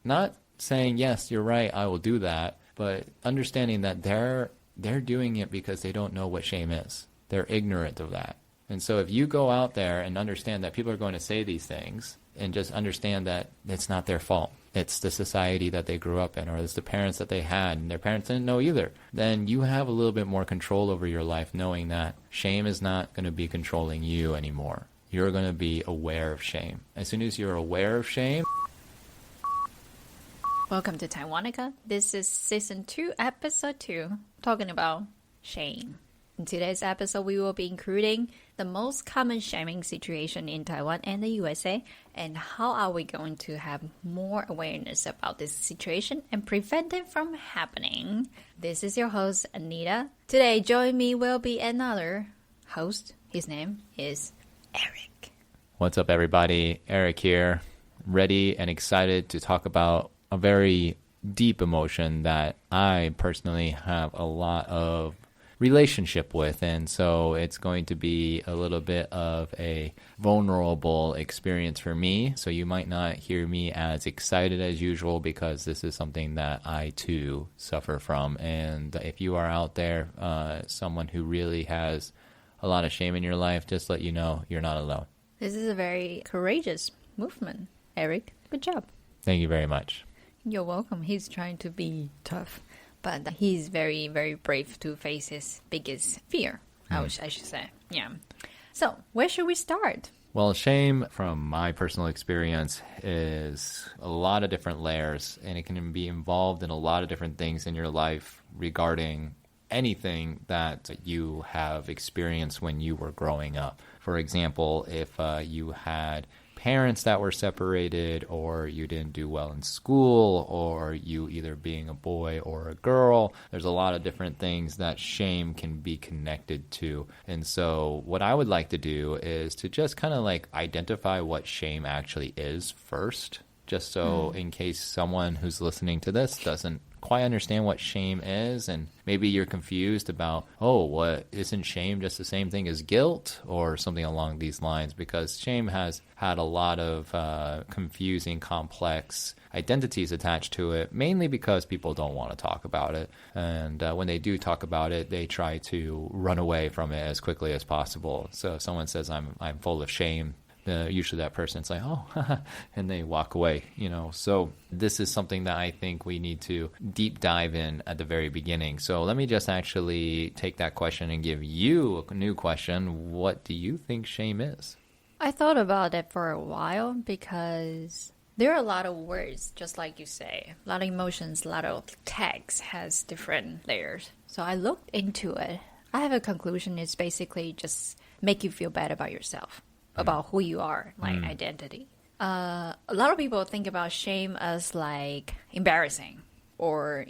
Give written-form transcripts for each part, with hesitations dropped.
not saying, yes, you're right, I will do that, but understanding that they're doing it because they don't know what shame is. They're ignorant of that. And so if you go out there and understand that people are going to say these things and just understand that it's not their fault, it's the society that they grew up in, or it's the parents that they had and their parents didn't know either, then you have a little bit more control over your life, knowing that shame is not going to be controlling you anymore. You're going to be aware of shame. As soon as you're aware of shame... Welcome to Taiwanica. This is Season 2, Episode 2, talking about shame. In today's episode, we will be including the most common shaming situation in Taiwan and the USA, and how are we going to have more awareness about this situation and prevent it from happening. This is your host, Anita. Today, join me will be another host. His name is Eric. What's up, everybody? Eric here, ready and excited to talk about a very deep emotion that I personally have a lot of relationship with, and so it's going to be a little bit of a vulnerable experience for me, so you might not hear me as excited as usual because this is something that I too suffer from. And if you are out there, someone who really has a lot of shame in your life, just let you know you're not alone. This is a very courageous movement, Eric. Good job. Thank you very much. You're welcome. He's trying to be tough, but he's very, very brave to face his biggest fear, I should say. Yeah. So, where should we start? Well, shame, from my personal experience, is a lot of different layers, and it can be involved in a lot of different things in your life regarding anything that you have experienced when you were growing up. For example, if you had parents that were separated, or you didn't do well in school, or you either being a boy or a girl, there's a lot of different things that shame can be connected to. And so what I would like to do is to just kind of like identify what shame actually is first, just so in case someone who's listening to this doesn't quite understand what shame is, and maybe you're confused about, what isn't shame just the same thing as guilt or something along these lines, because shame has had a lot of confusing, complex identities attached to it, mainly because people don't want to talk about it, and when they do talk about it, they try to run away from it as quickly as possible. So if someone says I'm full of shame, usually that person's like, and they walk away, So this is something that I think we need to deep dive in at the very beginning. So let me just actually take that question and give you a new question. What do you think shame is? I thought about it for a while because there are a lot of words, just like you say, a lot of emotions, a lot of text has different layers. So I looked into it. I have a conclusion. It's basically just make you feel bad about yourself, about who you are, like identity. A lot of people think about shame as like embarrassing, or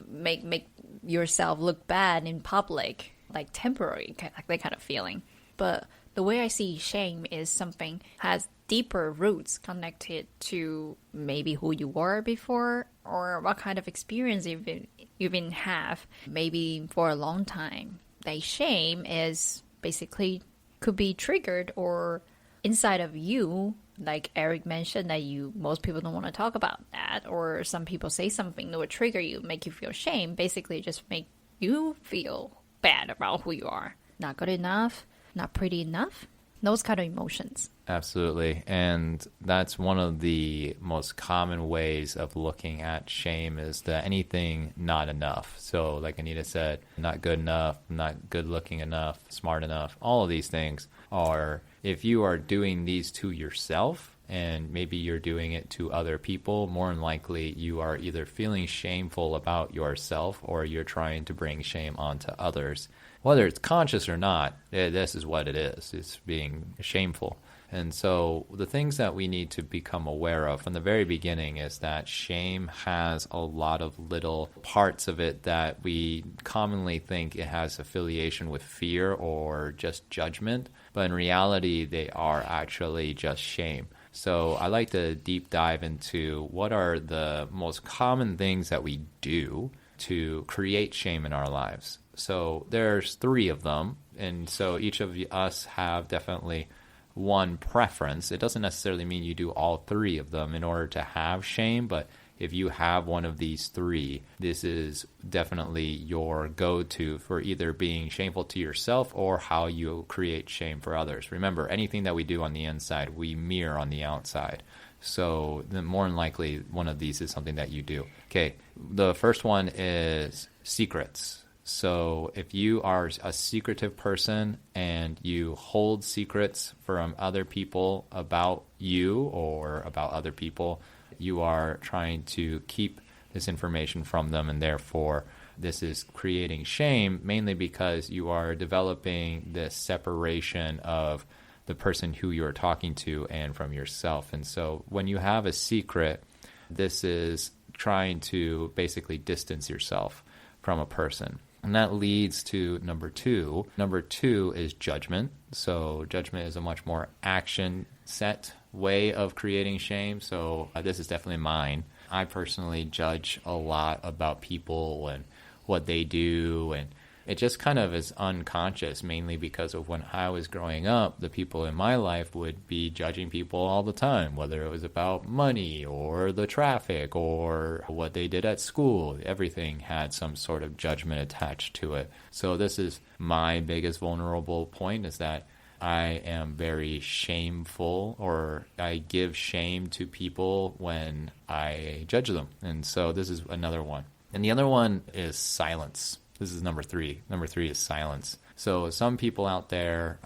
make yourself look bad in public, like temporary, like that kind of feeling. But the way I see shame is something has deeper roots connected to maybe who you were before, or what kind of experience you've been have maybe for a long time. Like shame is basically could be triggered or inside of you, like Eric mentioned, that most people don't want to talk about that, or some people say something that would trigger you, make you feel shame, basically just make you feel bad about who you are. Not good enough, not pretty enough, those kind of emotions. Absolutely. And that's one of the most common ways of looking at shame, is that anything not enough. So like Anita said, not good enough, not good looking enough, smart enough. All of these things are, if you are doing these to yourself, and maybe you're doing it to other people, more than likely you are either feeling shameful about yourself, or you're trying to bring shame onto others. Whether it's conscious or not, this is what it is. It's being shameful. And so the things that we need to become aware of from the very beginning is that shame has a lot of little parts of it that we commonly think it has affiliation with fear or just judgment, but in reality, they are actually just shame. So I like to deep dive into what are the most common things that we do to create shame in our lives. So there's 3 of them, and so each of us have definitely one preference. It doesn't necessarily mean you do all three of them in order to have shame, but if you have one of these three, this is definitely your go-to for either being shameful to yourself or how you create shame for others. Remember, anything that we do on the inside, we mirror on the outside. So then more than likely, one of these is something that you do. Okay, the first one is secrets. So if you are a secretive person and you hold secrets from other people about you or about other people, you are trying to keep this information from them, and therefore this is creating shame, mainly because you are developing this separation of the person who you're talking to and from yourself. And so when you have a secret, this is trying to basically distance yourself from a person. And that leads to number two. Number two is judgment. So judgment is a much more action set way of creating shame. So this is definitely mine. I personally judge a lot about people and what they do, and it just kind of is unconscious, mainly because of when I was growing up, the people in my life would be judging people all the time, whether it was about money or the traffic or what they did at school. Everything had some sort of judgment attached to it. So this is my biggest vulnerable point, is that I am very shameful, or I give shame to people when I judge them. And so this is another one. And the other one is silence. This is number three. Number three is silence. So some people out there,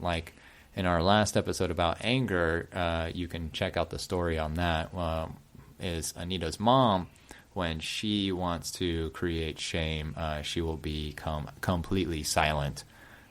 like in our last episode about anger, you can check out the story on that, is Anita's mom. When she wants to create shame, she will become completely silent.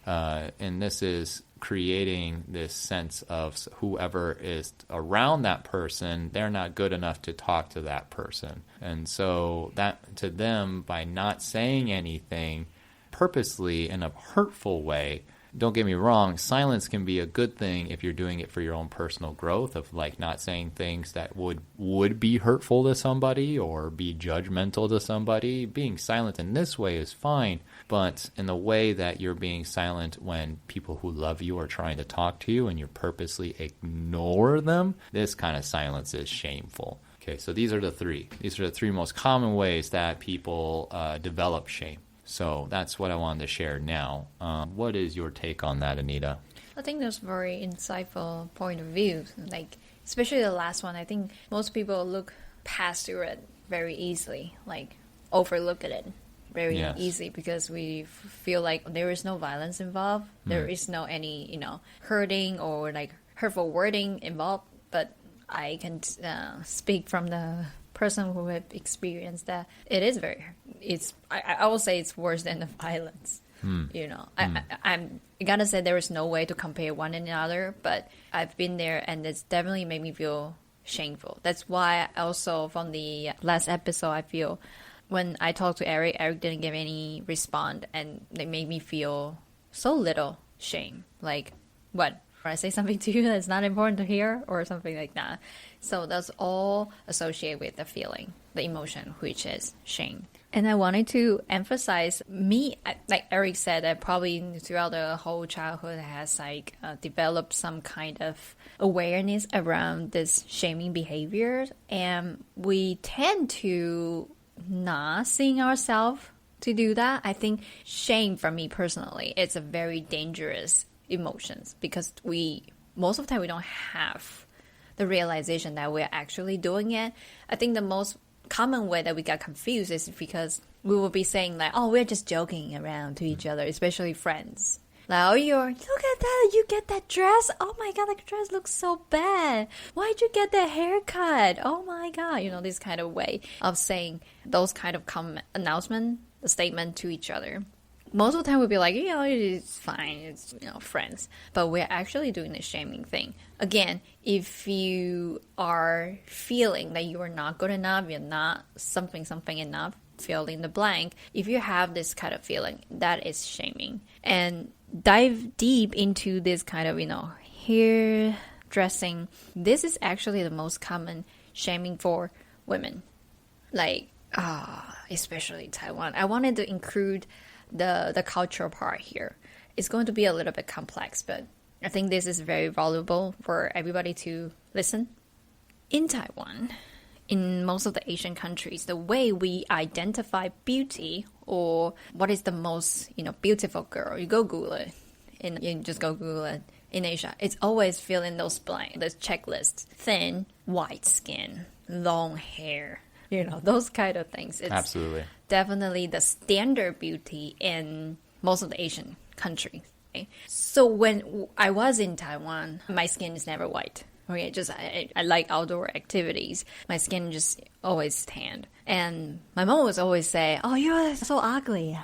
And this is creating this sense of whoever is around that person, they're not good enough to talk to that person. And so that to them, by not saying anything purposely in a hurtful way, don't get me wrong, silence can be a good thing if you're doing it for your own personal growth, of like not saying things that would be hurtful to somebody or be judgmental to somebody. Being silent in this way is fine, but in the way that you're being silent when people who love you are trying to talk to you and you purposely ignore them, this kind of silence is shameful. Okay, so these are the three. These are the three most common ways that people develop shame. So that's what I wanted to share now. What is your take on that, Anita? I think that's a very insightful point of view. Like, especially the last one, I think most people look past through it very easily, like overlook at it very easily, because we feel like there is no violence involved. There is no any, hurting or like hurtful wording involved. But I can speak from the person who have experienced that. It is I will say it's worse than the violence. I gotta say there is no way to compare one another, but I've been there and it's definitely made me feel shameful. That's why also from the last episode, I feel when I talked to Eric didn't give any response, and they made me feel so little shame. Like, what? Or I say something to you that's not important to hear, or something like that. So that's all associated with the feeling, the emotion, which is shame. And I wanted to emphasize me, like Eric said, that probably throughout the whole childhood has developed some kind of awareness around this shaming behavior. And we tend to not seeing ourselves to do that. I think shame, for me personally, it's a very dangerous emotions, because most of the time we don't have the realization that we're actually doing it. I think the most common way that we got confused is because we will be saying like, oh, we're just joking around to each other, especially friends. Like, oh, look at that, you get that dress, oh my god, that dress looks so bad, why'd you get that haircut, oh my god, this kind of way of saying those kind of common announcement, the statement to each other. Most of the time we'll be like, it's fine, it's, friends. But we're actually doing the shaming thing. Again, if you are feeling that you are not good enough, you're not something enough, fill in the blank. If you have this kind of feeling, that is shaming. And dive deep into this kind of, hair dressing. This is actually the most common shaming for women. Like, especially Taiwan. I wanted to include the cultural part here. It's going to be a little bit complex, but I think this is very valuable for everybody to listen. In Taiwan, in most of the Asian countries, the way we identify beauty or what is the most, beautiful girl, you go Google it. And you just go Google it. In Asia, it's always fill in those blanks, those checklists. Thin, white skin, long hair, those kind of things. It's Absolutely. Definitely the standard beauty in most of the Asian countries. Okay? So when I was in Taiwan, my skin is never white. Okay, just I like outdoor activities. My skin just always tanned. And my mom was always say, "Oh, you're so ugly."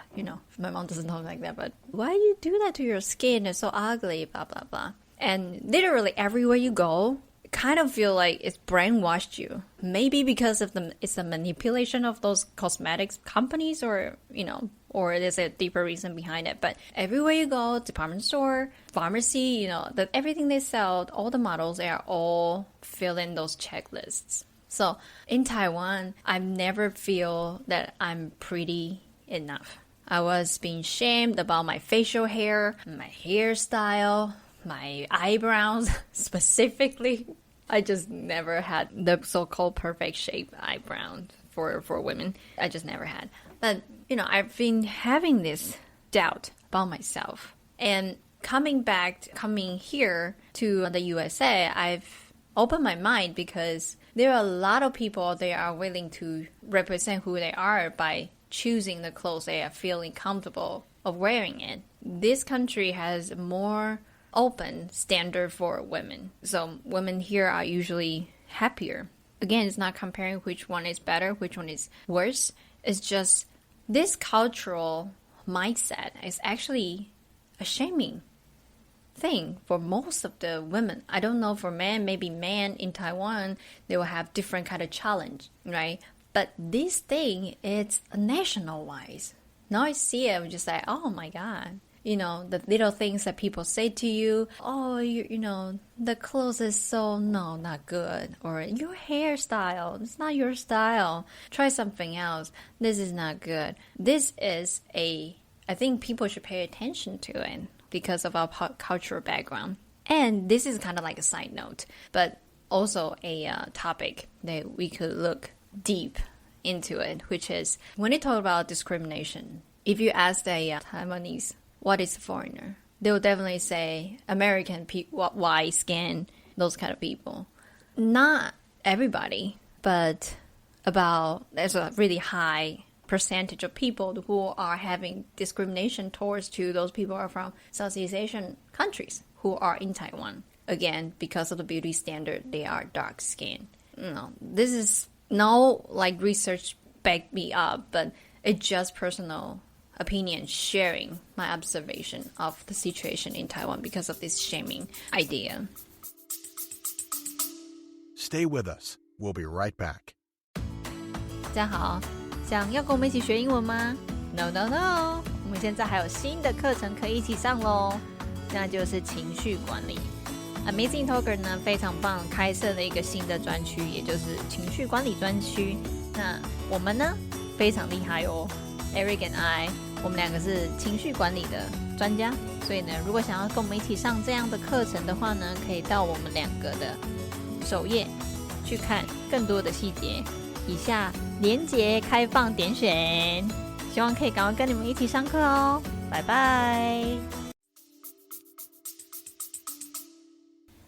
My mom doesn't talk like that, but why do you do that to your skin? It's so ugly, blah, blah, blah. And literally everywhere you go, kind of feel like it's brainwashed you. Maybe because of it's a manipulation of those cosmetics companies or there's a deeper reason behind it. But everywhere you go, department store, pharmacy, everything they sell, all the models, they are all filling those checklists. So in Taiwan, I never feel that I'm pretty enough. I was being shamed about my facial hair, my hairstyle, my eyebrows specifically. I just never had the so-called perfect shape eyebrow for women. I just never had. But, I've been having this doubt about myself. And coming here to the USA, I've opened my mind because there are a lot of people they are willing to represent who they are by choosing the clothes they are feeling comfortable of wearing it. This country has more open standard for women. So women here are usually happier. Again, it's not comparing which one is better, which one is worse. It's just this cultural mindset is actually a shaming thing for most of the women. I don't know for men, maybe men in Taiwan, they will have different kind of challenge, right? But this thing, it's national-wise. Now I see it, I'm just like, oh my God. The little things that people say to you, oh, the clothes is not good. Or your hairstyle, it's not your style. Try something else. This is not good. This is I think people should pay attention to it because of our cultural background. And this is kind of like a side note, but also a topic that we could look deep into it, which is when you talk about discrimination, if you ask a Taiwanese, what is a foreigner? They will definitely say American people, white skin, those kind of people. Not everybody, but there's a really high percentage of people who are having discrimination towards those people who are from Southeast Asian countries who are in Taiwan. Again, because of the beauty standard, they are dark skinned. This is no research back me up, but it's just personal opinion sharing my observation of the situation in Taiwan because of this shaming idea. Stay with us. We'll be right back. 大家好，想要跟我们一起学英文吗？ No No No， 我们现在还有新的课程可以一起上咯，那就是情绪管理。Amazing Talker 呢非常棒，开设了一个新的专区，也就是情绪管理专区。那我们呢非常厉害哦。Eric and I， 我们两个是情绪管理的专家，所以呢，如果想要跟我们一起上这样的课程的话呢，可以到我们两个的首页去看更多的细节。以下连结开放点选，希望可以赶快跟你们一起上课哦，拜拜。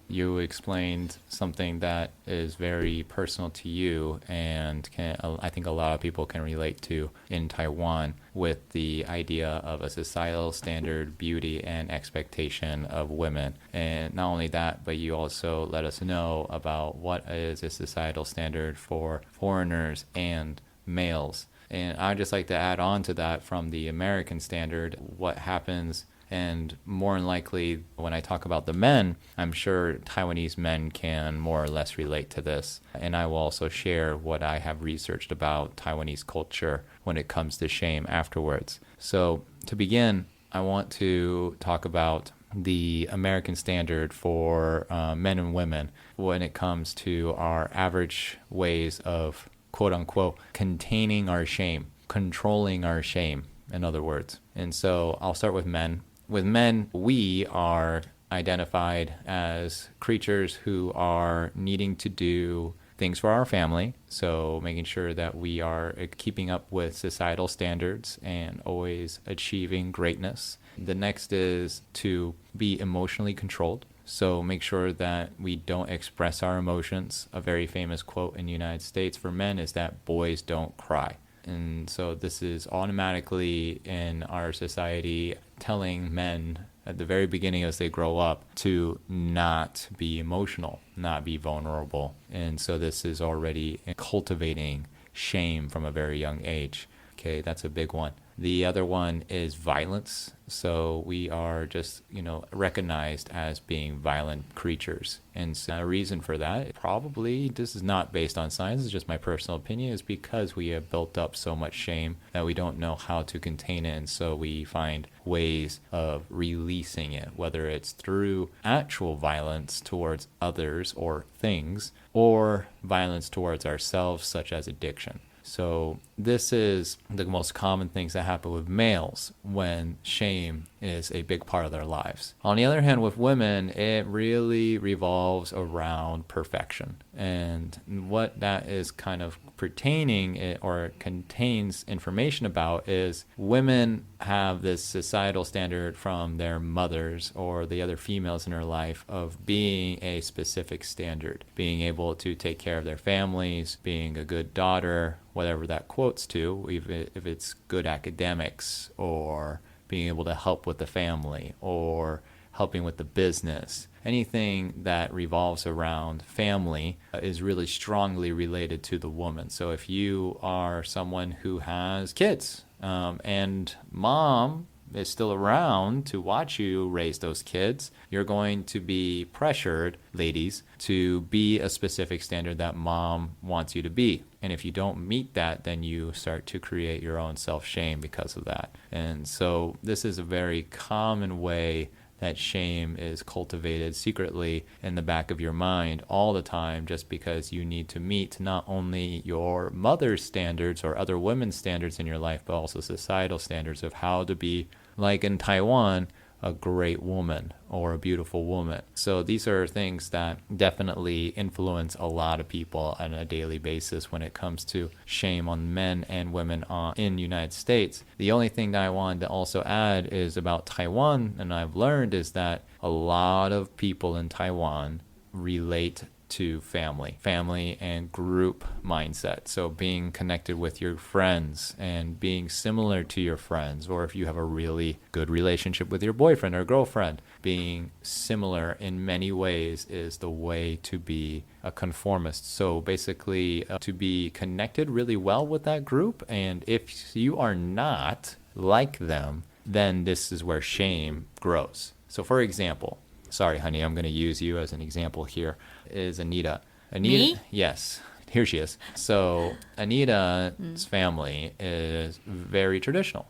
You explained something that is very personal to you and I think a lot of people can relate to in Taiwan with the idea of a societal standard beauty and expectation of women. And not only that, but you also let us know about what is a societal standard for foreigners and males. And I'd just like to add on to that from the American standard, what happens. And more than likely, when I talk about the men, I'm sure Taiwanese men can more or less relate to this. And I will also share what I have researched about Taiwanese culture when it comes to shame afterwards. So to begin, I want to talk about the American standard for men and women when it comes to our average ways of, quote unquote, containing our shame, controlling our shame, in other words. And so I'll start with men. With men, we are identified as creatures who are needing to do things for our family. So making sure that we are keeping up with societal standards and always achieving greatness. The next is to be emotionally controlled. So make sure that we don't express our emotions. A very famous quote in the United States for men is that boys don't cry. And so this is automatically in our society telling men at the very beginning as they grow up to not be emotional, not be vulnerable. And so this is already cultivating shame from a very young age. Okay, that's a big one. The other one is violence. So we are just, recognized as being violent creatures. And so a reason for that, probably, this is not based on science, it's just my personal opinion, is because we have built up so much shame that we don't know how to contain it. And so we find ways of releasing it, whether it's through actual violence towards others or things, or violence towards ourselves, such as addiction. So this is the most common things that happen with males when shame is a big part of their lives. On the other hand, with women, it really revolves around perfection. And what that is kind of pertaining or contains information about is women have this societal standard from their mothers or the other females in their life of being a specific standard, being able to take care of their families, being a good daughter, whatever that quotes to, if it's good academics or being able to help with the family or helping with the business. Anything that revolves around family is really strongly related to the woman. So if you are someone who has kids and mom is still around to watch you raise those kids, you're going to be pressured, ladies, to be a specific standard that mom wants you to be. And if you don't meet that, then you start to create your own self-shame because of that. And so this is a very common way that shame is cultivated secretly in the back of your mind all the time, just because you need to meet not only your mother's standards or other women's standards in your life, but also societal standards of how to be, like in Taiwan, a great woman or a beautiful woman. So these are things that definitely influence a lot of people on a daily basis when it comes to shame on men and women in the United States. The only thing that I wanted to also add is about Taiwan, and I've learned is that a lot of people in Taiwan relate to family and group mindset. So being connected with your friends and being similar to your friends, or if you have a really good relationship with your boyfriend or girlfriend, being similar in many ways is the way to be a conformist. So basically to be connected really well with that group, and if you are not like them, then this is where shame grows. So for example, sorry, honey, I'm going to use you as an example here, is Anita. Me? Yes, here she is. So Anita's family is very traditional,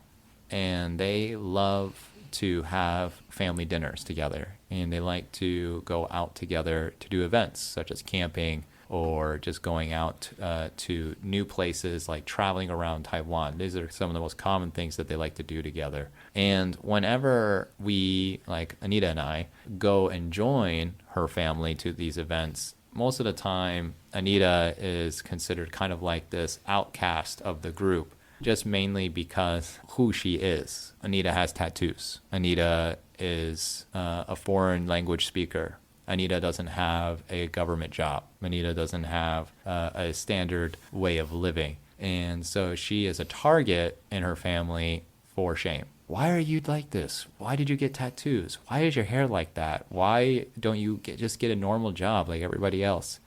and they love to have family dinners together, and they like to go out together to do events such as camping or just going out to new places, like traveling around Taiwan. These are some of the most common things that they like to do together. And whenever we, like Anita and I, go and join her family to these events, most of the time Anita is considered kind of like this outcast of the group, just mainly because who she is. Anita has tattoos. Anita is a foreign language speaker. Anita doesn't have a government job. Anita doesn't have a standard way of living. And so she is a target in her family for shame. Why are you like this? Why did you get tattoos? Why is your hair like that? Why don't you just get a normal job like everybody else?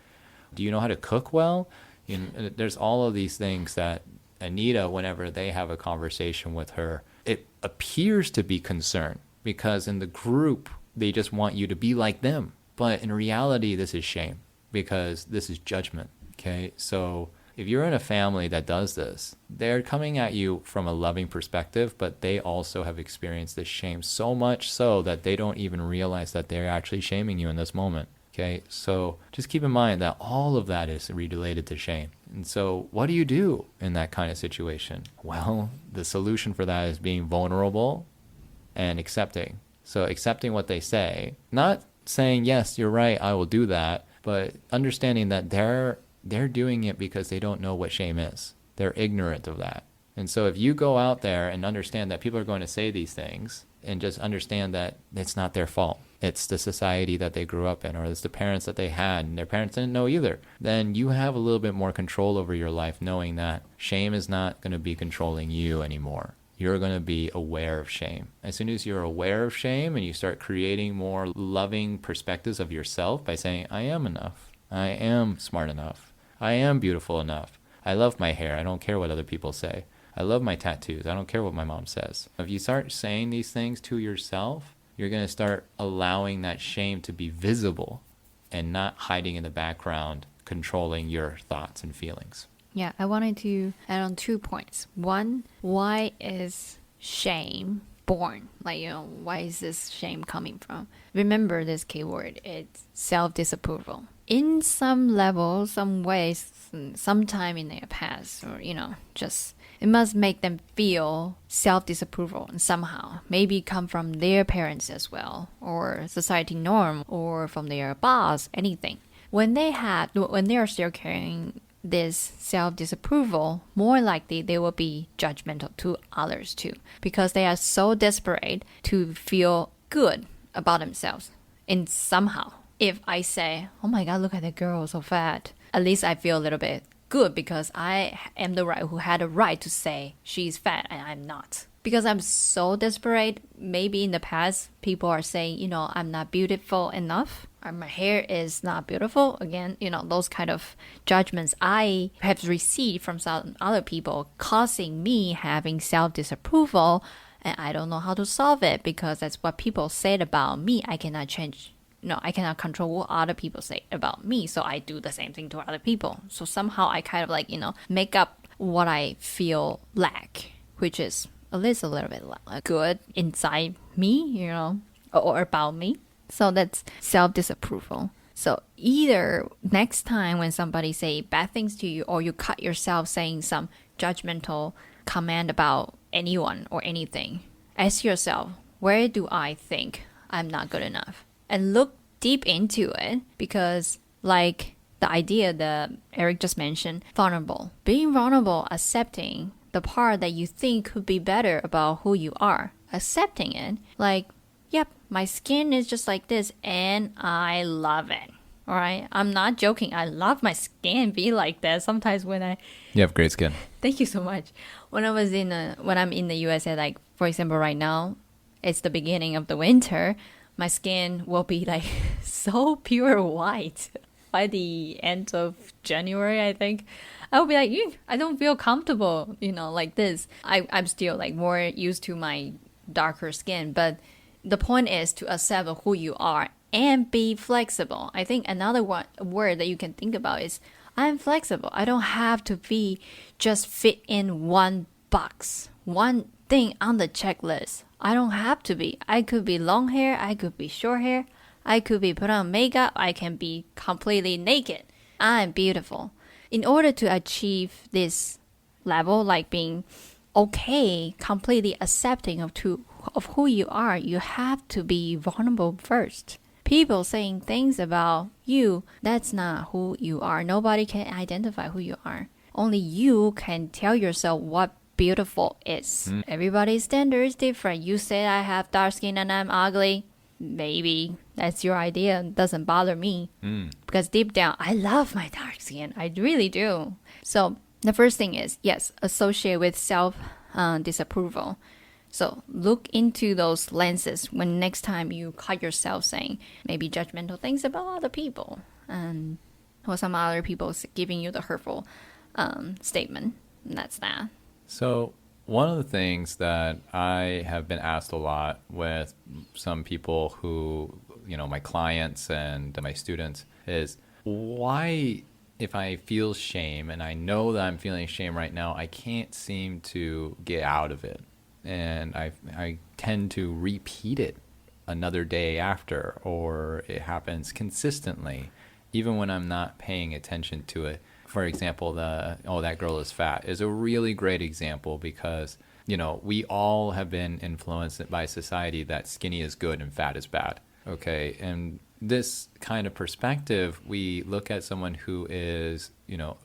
Do you know how to cook well? There's all of these things that Anita, whenever they have a conversation with her, it appears to be concern, because in the group, they just want you to be like them. But in reality, this is shame, because this is judgment, okay? So if you're in a family that does this, they're coming at you from a loving perspective, but they also have experienced this shame so much so that they don't even realize that they're actually shaming you in this moment, okay? So just keep in mind that all of that is related to shame. And so what do you do in that kind of situation? Well, the solution for that is being vulnerable and accepting. So accepting what they say, not saying, yes, you're right, I will do that, but understanding that they're doing it because they don't know what shame is. They're ignorant of that. And so if you go out there and understand that people are going to say these things and just understand that it's not their fault, it's the society that they grew up in, or it's the parents that they had and their parents didn't know either, then you have a little bit more control over your life, knowing that shame is not going to be controlling you anymore. You're going to be aware of shame. As soon as you're aware of shame and you start creating more loving perspectives of yourself by saying, I am enough, I am smart enough, I am beautiful enough, I love my hair, I don't care what other people say, I love my tattoos, I don't care what my mom says. If you start saying these things to yourself, you're going to start allowing that shame to be visible and not hiding in the background, controlling your thoughts and feelings. Yeah, I wanted to add on 2 points. One, why is shame born? Why is this shame coming from? Remember this keyword, it's self-disapproval. In some level, some ways, sometime in their past, or, just it must make them feel self-disapproval somehow. Maybe come from their parents as well, or society norm, or from their boss, anything. When they are still carrying this self-disapproval, more likely they will be judgmental to others too, because they are so desperate to feel good about themselves. And somehow, if I say, oh my God, look at that girl, so fat, at least I feel a little bit good because I am the right who had a right to say she's fat and I'm not. Because I'm so desperate, maybe in the past, people are saying, I'm not beautiful enough, or my hair is not beautiful. Again, those kind of judgments I have received from some other people, causing me having self-disapproval, and I don't know how to solve it because that's what people said about me. I cannot change. I cannot control what other people say about me, so I do the same thing to other people. So somehow I kind of make up what I feel lack, which is at least a little bit good inside me, or about me. So that's self-disapproval. So either next time when somebody say bad things to you, or you cut yourself saying some judgmental comment about anyone or anything, ask yourself, where do I think I'm not good enough? And look deep into it, because like the idea that Eric just mentioned, vulnerable. Being vulnerable, accepting the part that you think could be better about who you are. Accepting it, yep, my skin is just like this and I love it. All right, I'm not joking. I love my skin be like that. Sometimes when You have great skin. Thank you so much. When I'm in the USA, for example, right now, it's the beginning of the winter. My skin will be so pure white by the end of January, I think. I'll be I don't feel comfortable, like this. I'm still more used to my darker skin, but the point is to accept who you are and be flexible. I think another word that you can think about is I'm flexible. I don't have to be just fit in one box, one thing on the checklist. I don't have to be. I could be long hair. I could be short hair. I could be put on makeup. I can be completely naked. I'm beautiful. In order to achieve this level, being okay, completely accepting of who you are, you have to be vulnerable first. People saying things about you, that's not who you are. Nobody can identify who you are. Only you can tell yourself what beautiful is. Everybody's standard is different. You say I have dark skin and I'm ugly. Maybe that's your idea. It doesn't bother me. Because deep down, I love my dark skin. I really do. So the first thing is, yes, associate with self-disapproval. So look into those lenses when next time you cut yourself saying maybe judgmental things about other people, or some other people giving you the hurtful statement. And that's that. So one of the things that I have been asked a lot with some people who, my clients and my students, is why, if I feel shame and I know that I'm feeling shame right now, I can't seem to get out of it. And I tend to repeat it another day after, or it happens consistently, even when I'm not paying attention to it. for example, that girl is fat is a really great example because, we all have been influenced by society that skinny is good and fat is bad. Okay. And this kind of perspective, we look at someone who is,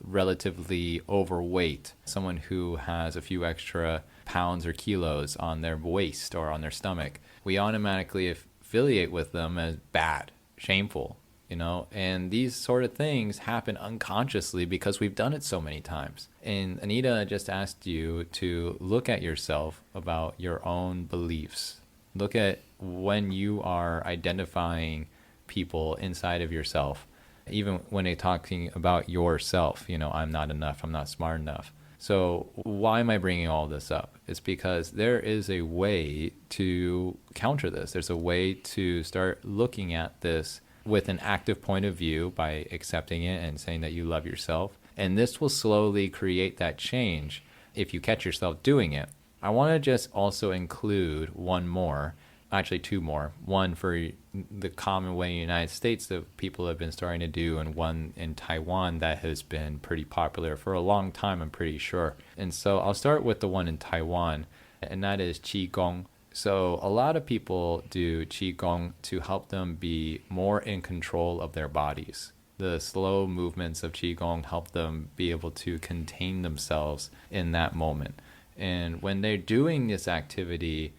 relatively overweight, someone who has a few extra pounds or kilos on their waist or on their stomach. We automatically affiliate with them as bad, shameful, and these sort of things happen unconsciously because we've done it so many times. And Anita just asked you to look at yourself about your own beliefs. Look at when you are identifying people inside of yourself, even when they're talking about yourself, I'm not enough, I'm not smart enough. So why am I bringing all this up? It's because there is a way to counter this. There's a way to start looking at this with an active point of view by accepting it and saying that you love yourself. And this will slowly create that change if you catch yourself doing it. I want to just also include one more, actually two more. One for the common way in the United States that people have been starting to do, and one in Taiwan that has been pretty popular for a long time, I'm pretty sure. And so I'll start with the one in Taiwan, and that is Qigong. So a lot of people do Qigong to help them be more in control of their bodies. The slow movements of Qigong help them be able to contain themselves in that moment. And when they're doing this activity,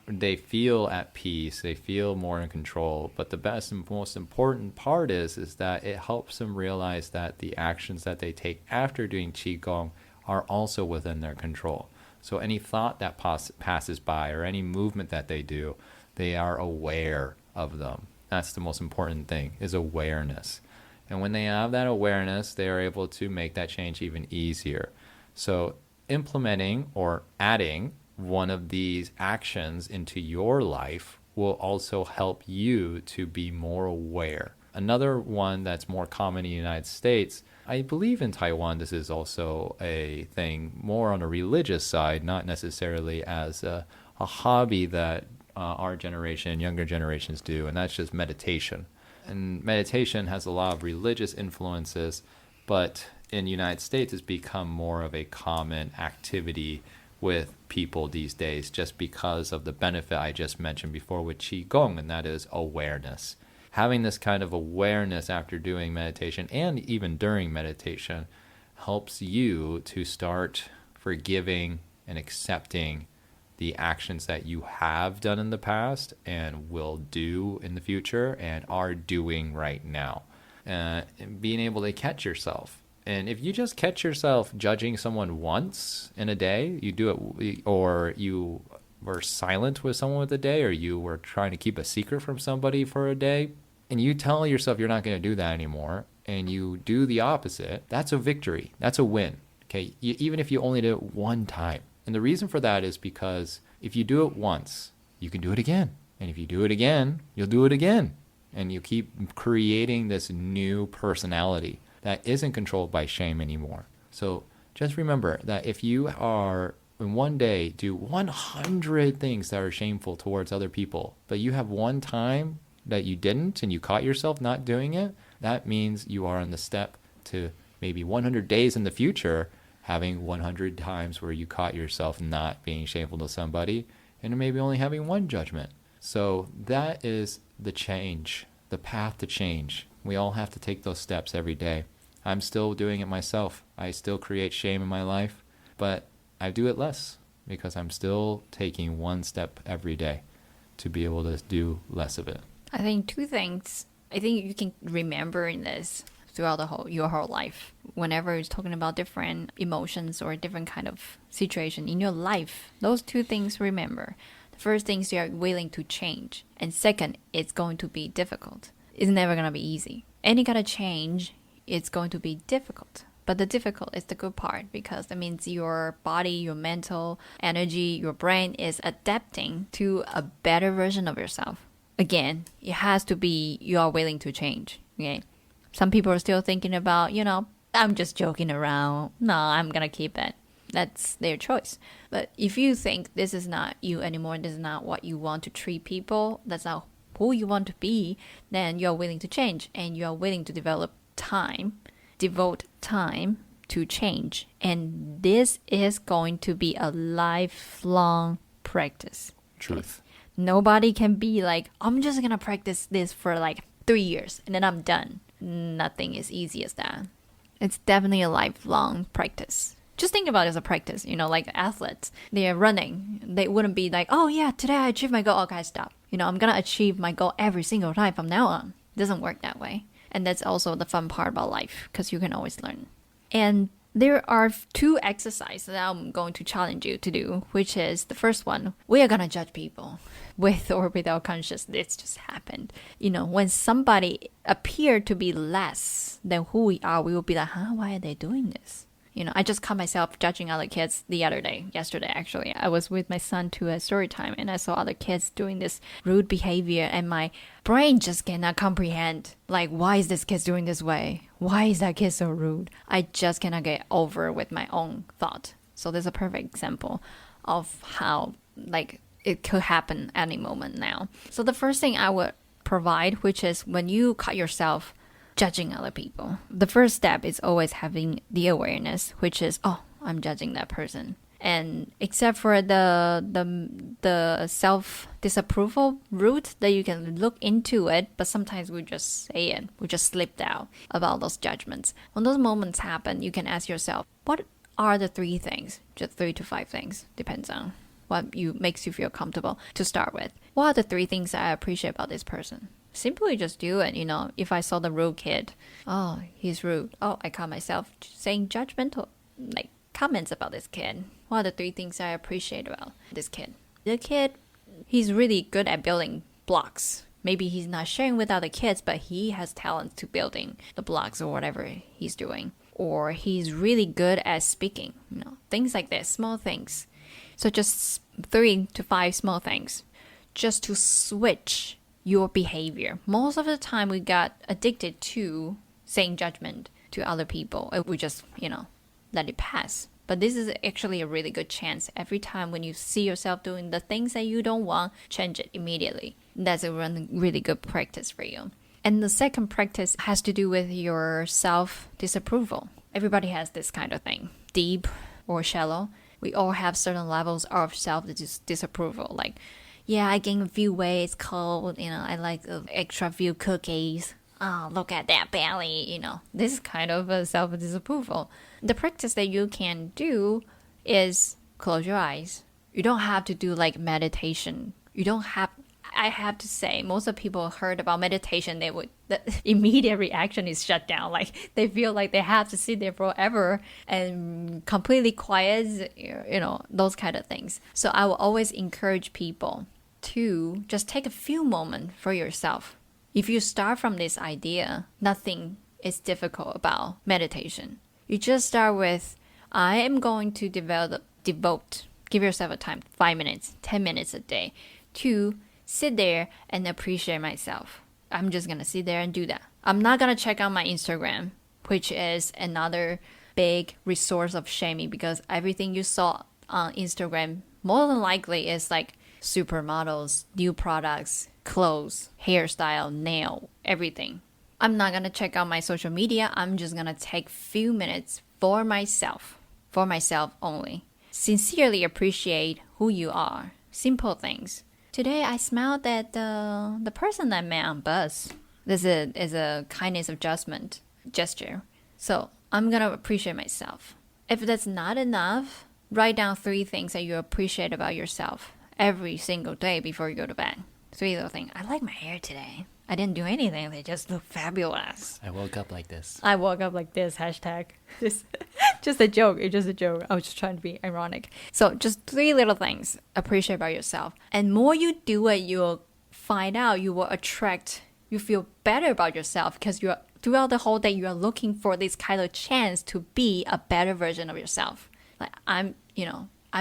they feel at peace, they feel more in control. But the best and most important part is that it helps them realize that the actions that they take after doing Qigong are also within their control. So any thought that passes by or any movement that they do, they are aware of them. That's the most important thing, is awareness. And when they have that awareness, they are able to make that change even easier. So implementing or adding one of these actions into your life will also help you to be more aware. Another one that's more common in the United States, I believe in Taiwan this is also a thing more on a religious side, not necessarily as a hobby that our generation, younger generations do, and that's just meditation. And meditation has a lot of religious influences, but in the United States it's become more of a common activity with people these days just because of the benefit I just mentioned before with Qigong, and that is awareness. Having this kind of awareness after doing meditation and even during meditation helps you to start forgiving and accepting the actions that you have done in the past and will do in the future and are doing right now. And being able to catch yourself. And if you just catch yourself judging someone once in a day, you do it, or you were silent with someone with a day, or you were trying to keep a secret from somebody for a day, and you tell yourself you're not going to do that anymore, and you do the opposite, that's a victory. That's a win. Okay, even if you only do it one time. And the reason for that is because if you do it once, you can do it again. And if you do it again, you'll do it again. And you keep creating this new personality that isn't controlled by shame anymore. So just remember that if you are in one day do 100 things that are shameful towards other people, but you have one time that you didn't and you caught yourself not doing it, that means you are on the step to maybe 100 days in the future having 100 times where you caught yourself not being shameful to somebody and maybe only having one judgment. So that is the change, the path to change. We all have to take those steps every day. I'm still doing it myself. I still create shame in my life, but I do it less because I'm still taking one step every day to be able to do less of it. I think two things. I think you can remember in this throughout your whole life. Whenever you're talking about different emotions or different kind of situation in your life, those two things remember. The first thing is you are willing to change. And second, it's going to be difficult. It's never going to be easy. Any kind of change, it's going to be difficult. But the difficult is the good part because that means your body, your mental energy, your brain is adapting to a better version of yourself. Again, it has to be you are willing to change. Okay. Some people are still thinking about, I'm just joking around. No, I'm going to keep it. That's their choice. But if you think this is not you anymore, this is not what you want to treat people, that's not who you want to be, then you're willing to change and you're willing to develop time devote time to change. And this is going to be a lifelong practice. Truth. Nobody can be like, I'm just going to practice this for like 3 years and then I'm done. Nothing is easy as that. It's definitely a lifelong practice. Just think about it as a practice, like athletes. They're running. They wouldn't be like, oh yeah, today I achieved my goal. Okay, stop. I'm going to achieve my goal every single time from now on. It doesn't work that way. And that's also the fun part about life because you can always learn. And there are 2 exercises that I'm going to challenge you to do, which is the first one, we are going to judge people with or without consciousness. It just happened. When somebody appeared to be less than who we are, we will be like, why are they doing this? I just caught myself judging other kids yesterday actually. I was with my son to a story time and I saw other kids doing this rude behavior and my brain just cannot comprehend, like, why is this kid doing this way? Why is that kid so rude? I just cannot get over with my own thought. So there's a perfect example of how, like, it could happen any moment now. So the first thing I would provide, which is when you caught yourself judging other people, the first step is always having the awareness, which is, oh, I'm judging that person. And except for the self-disapproval route that you can look into it, but sometimes we just say it, we just slipped out about those judgments. When those moments happen, you can ask yourself, what are the 3 things, just 3 to 5 things, depends on what makes you feel comfortable to start with. What are the 3 things that I appreciate about this person? Simply just do it. If I saw the rude kid, oh, he's rude. Oh, I caught myself saying judgmental, like, comments about this kid. What are the 3 things I appreciate about this kid? The kid, he's really good at building blocks. Maybe he's not sharing with other kids, but he has talent to building the blocks or whatever he's doing. Or he's really good at speaking. Things like this, small things. So just 3 to 5 small things, just to switch your behavior. Most of the time we got addicted to saying judgment to other people. We just, let it pass. But this is actually a really good chance. Every time when you see yourself doing the things that you don't want, change it immediately. That's a really good practice for you. And the second practice has to do with your self-disapproval. Everybody has this kind of thing, deep or shallow. We all have certain levels of self-disapproval, like, yeah, I gained a few weight, it's cold, I like extra few cookies. Oh, look at that belly, This is kind of a self-disapproval. The practice that you can do is close your eyes. You don't have to do like meditation. I have to say, most of the people heard about meditation, the immediate reaction is shut down. Like, they feel like they have to sit there forever and completely quiet, those kind of things. So I will always encourage people to just take a few moments for yourself. If you start from this idea, nothing is difficult about meditation. You just start with, I am going to devote, give yourself a time, 5 minutes, 10 minutes a day, to sit there and appreciate myself. I'm just going to sit there and do that. I'm not going to check out my Instagram, which is another big resource of shaming, because everything you saw on Instagram more than likely is like supermodels, new products, clothes, hairstyle, nail, everything. I'm not going to check out my social media. I'm just going to take few minutes for myself only. Sincerely appreciate who you are. Simple things. Today I smiled at the person I met on bus. This is a kindness of gesture. So I'm going to appreciate myself. If that's not enough, write down 3 things that you appreciate about yourself every single day before you go to bed. 3 little things. I like my hair today. I didn't do anything. They just look fabulous. I woke up like this. Hashtag. Just a joke. It's just a joke. I was just trying to be ironic. So just 3 little things appreciate about yourself. And more you do it, you'll find out you feel better about yourself, because throughout the whole day, you are looking for this kind of chance to be a better version of yourself. Like, I'm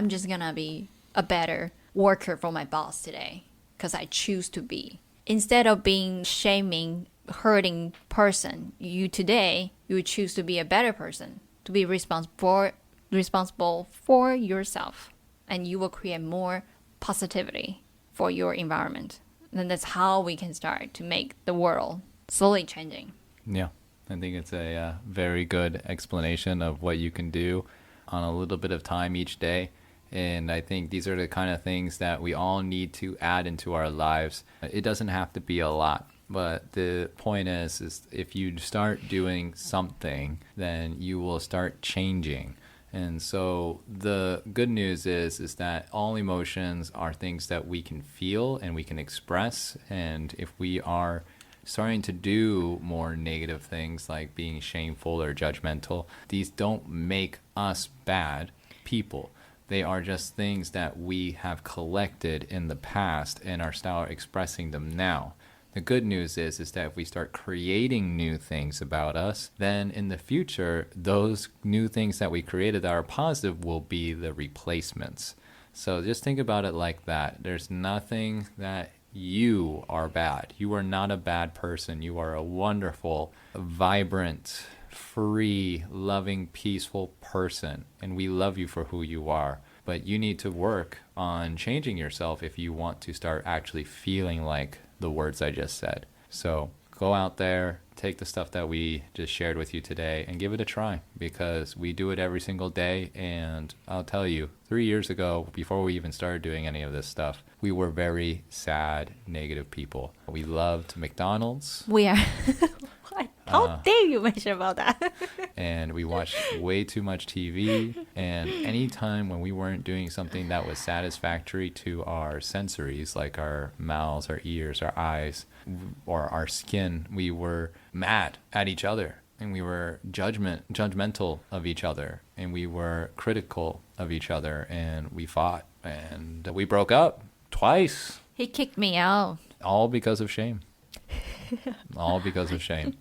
just gonna be a better worker for my boss today because I choose to be. Instead of being shaming, hurting person, you would choose to be a better person, to be responsible for yourself, and you will create more positivity for your environment. And that's how we can start to make the world slowly changing. Yeah. I think it's a very good explanation of what you can do on a little bit of time each day. And I think these are the kind of things that we all need to add into our lives. It doesn't have to be a lot, but the point is if you start doing something, then you will start changing. And so the good news is that all emotions are things that we can feel and we can express. And if we are starting to do more negative things like being shameful or judgmental, these don't make us bad people. They are just things that we have collected in the past and are still expressing them now. The good news is that if we start creating new things about us, then in the future, those new things that we created that are positive will be the replacements. So just think about it like that. There's nothing that you are bad. You are not a bad person. You are a wonderful, vibrant, free, loving, peaceful person. And we love you for who you are. But you need to work on changing yourself if you want to start actually feeling like the words I just said. So go out there, take the stuff that we just shared with you today and give it a try, because we do it every single day. And I'll tell you, 3 years ago, before we even started doing any of this stuff, we were very sad, negative people. We loved McDonald's. We are. How dare you mention about that? And we watched way too much TV. And anytime when we weren't doing something that was satisfactory to our sensories, like our mouths, our ears, our eyes, or our skin, we were mad at each other. And we were judgmental of each other. And we were critical of each other. And we fought. And we broke up twice. He kicked me out. All because of shame. All because of shame.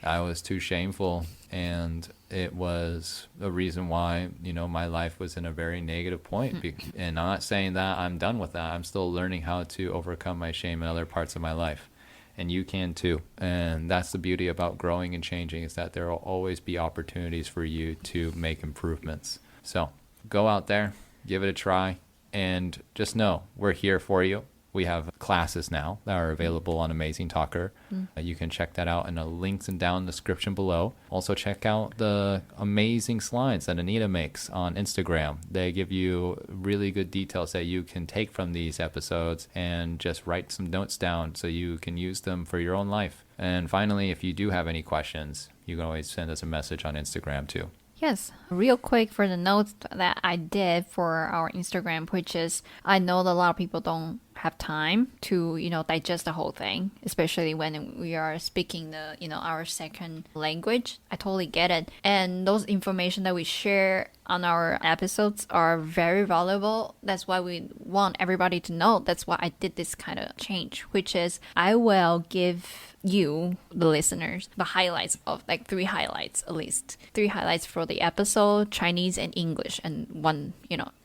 I was too shameful, and it was a reason why, my life was in a very negative point. And I'm not saying that I'm done with that. I'm still learning how to overcome my shame in other parts of my life. And you can too. And that's the beauty about growing and changing, is that there will always be opportunities for you to make improvements. So go out there, give it a try, and just know we're here for you. We have classes now that are available on Amazing Talker. You can check that out in the links and down in the description below. Also check out the amazing slides that Anita makes on Instagram. They give you really good details that you can take from these episodes and just write some notes down so you can use them for your own life. And finally, if you do have any questions, you can always send us a message on Instagram too. Yes, real quick for the notes that I did for our Instagram, which is I know that a lot of people don't have time to, digest the whole thing, especially when we are speaking our second language. I totally get it. And those information that we share on our episodes are very valuable. That's why we want everybody to know. That's why I did this kind of change, which is I will give you, the listeners, the highlights of 3 highlights, at least 3 highlights for the episode, Chinese and English, and one,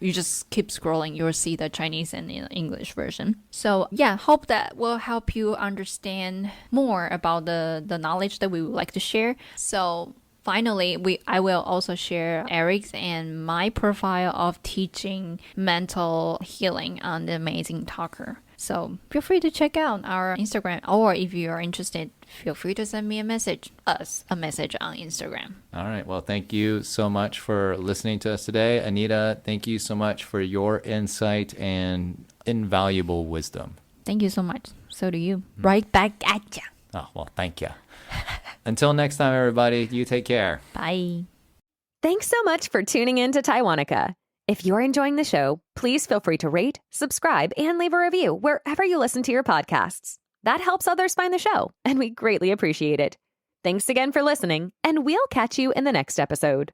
you just keep scrolling, you'll see the Chinese and English version. So yeah, hope that will help you understand more about the knowledge that we would like to share. So finally, I will also share Eric's and my profile of teaching mental healing on the Amazing Talker. So feel free to check out our Instagram, or if you are interested, feel free to send me a message on Instagram. All right. Well, thank you so much for listening to us today. Anita, thank you so much for your insight and invaluable wisdom. Thank you so much. So do you. Right back at ya. Oh, well, thank you. Until next time, everybody, you take care. Bye. Thanks so much for tuning in to Taiwanica. If you're enjoying the show, please feel free to rate, subscribe, and leave a review wherever you listen to your podcasts. That helps others find the show, and we greatly appreciate it. Thanks again for listening, and we'll catch you in the next episode.